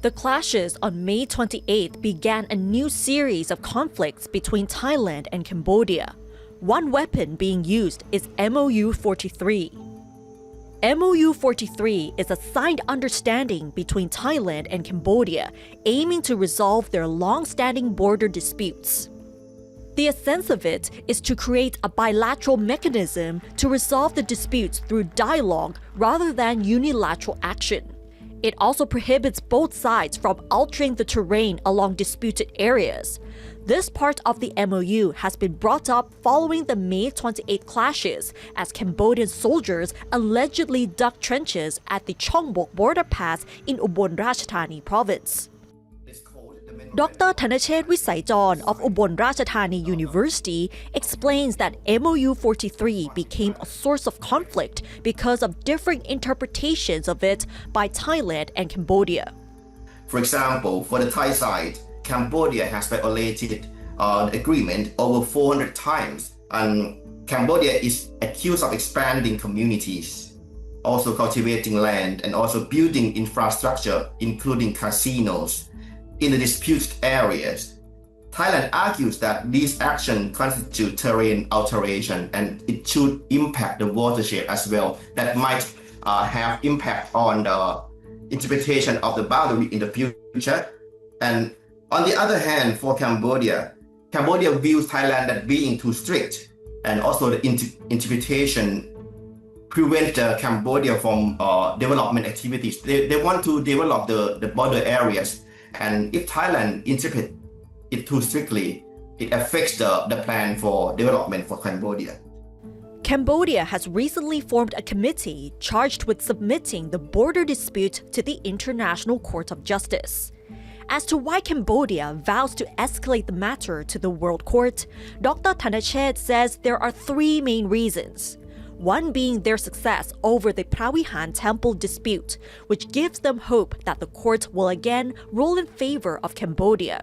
The clashes on May 28 began a new series of conflicts between Thailand and Cambodia. One weapon being used is MOU43. MOU43 is a signed understanding between Thailand and Cambodia aiming to resolve their long-standing border disputes. The essence of it is to create a bilateral mechanism to resolve the disputes through dialogue rather than unilateral action. It also prohibits both sides from altering the terrain along disputed areas. This part of the MOU has been brought up following the May 28 clashes as Cambodian soldiers allegedly dug trenches at the Chongbuk border pass in Ubon Ratchathani province. Dr. Thanachet Visaichorn of Ubon Ratchathani University explains that MOU43 became a source of conflict because of differing interpretations of it by Thailand and Cambodia. For example, for the Thai side, Cambodia has violated the agreement over 400 times, and Cambodia is accused of expanding communities, also cultivating land and also building infrastructure, including casinos, in the disputed areas. Thailand argues that these actions constitute terrain alteration and it should impact the watershed as well. That might have impact on the interpretation of the boundary in the future. And on the other hand, for Cambodia views Thailand as being too strict, and also the interpretation prevent Cambodia from development activities. They want to develop the border areas. And if Thailand interprets it too strictly, it affects the plan for development for Cambodia. Cambodia has recently formed a committee charged with submitting the border dispute to the International Court of Justice. As to why Cambodia vows to escalate the matter to the World Court, Dr. Thanachet says there are three main reasons. One being their success over the Pravihan temple dispute, which gives them hope that the court will again rule in favor of Cambodia.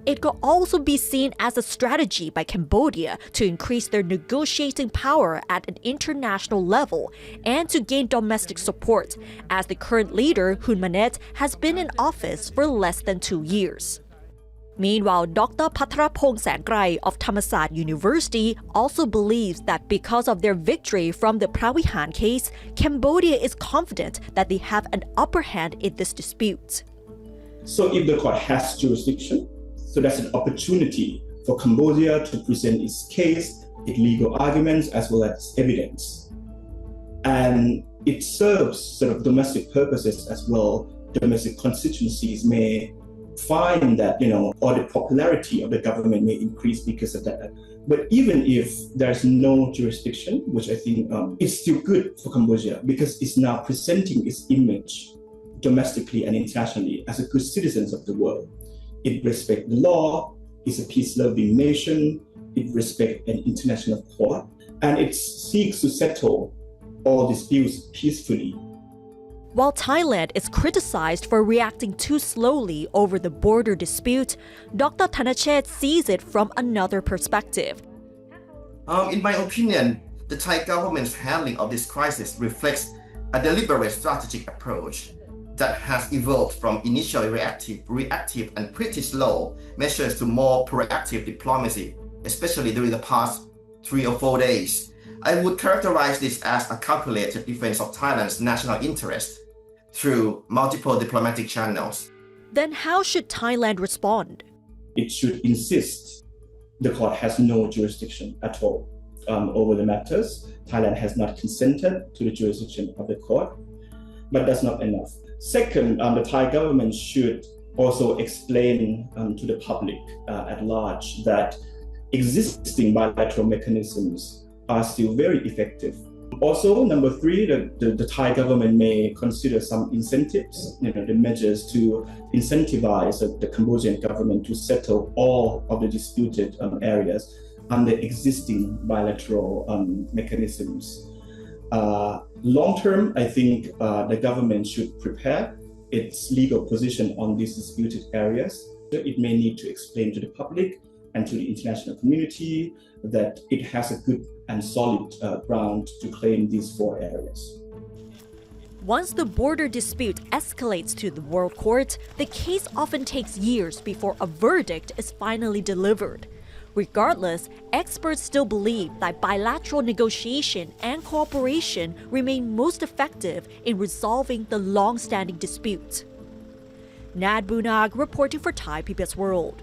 It could also be seen as a strategy by Cambodia to increase their negotiating power at an international level and to gain domestic support, as the current leader, Hun Manet, has been in office for less than 2 years. Meanwhile, Dr. Patharapong Sangrai of Thammasat University also believes that because of their victory from the Pravihan case, Cambodia is confident that they have an upper hand in this dispute. So if the court has jurisdiction, so that's an opportunity for Cambodia to present its case, its legal arguments, as well as evidence. And it serves sort of domestic purposes as well. Domestic constituencies may find that, or the popularity of the government may increase because of that. But even if there's no jurisdiction, which I think is still good for Cambodia because it's now presenting its image domestically and internationally as a good citizen of the world. It respects the law, it's a peace-loving nation, it respects an international court, and it seeks to settle all disputes peacefully. While Thailand is criticized for reacting too slowly over the border dispute, Dr. Thanachet sees it from another perspective. In my opinion, the Thai government's handling of this crisis reflects a deliberate strategic approach that has evolved from initially reactive and pretty slow measures to more proactive diplomacy, especially during the past 3 or 4 days. I would characterize this as a calculated defense of Thailand's national interest through multiple diplomatic channels. Then how should Thailand respond? It should insist the court has no jurisdiction at all over the matters. Thailand has not consented to the jurisdiction of the court, but that's not enough. Second, the Thai government should also explain to the public at large that existing bilateral mechanisms are still very effective. Also, number three, the Thai government may consider some incentives, the measures to incentivize the Cambodian government to settle all of the disputed areas under existing bilateral mechanisms. Long term, I think the government should prepare its legal position on these disputed areas. It may need to explain to the public and to the international community that it has a good and solid ground to claim these 4 areas. Once the border dispute escalates to the World Court, the case often takes years before a verdict is finally delivered. Regardless, experts still believe that bilateral negotiation and cooperation remain most effective in resolving the long-standing dispute. Nad Bunag reporting for Thai PBS World.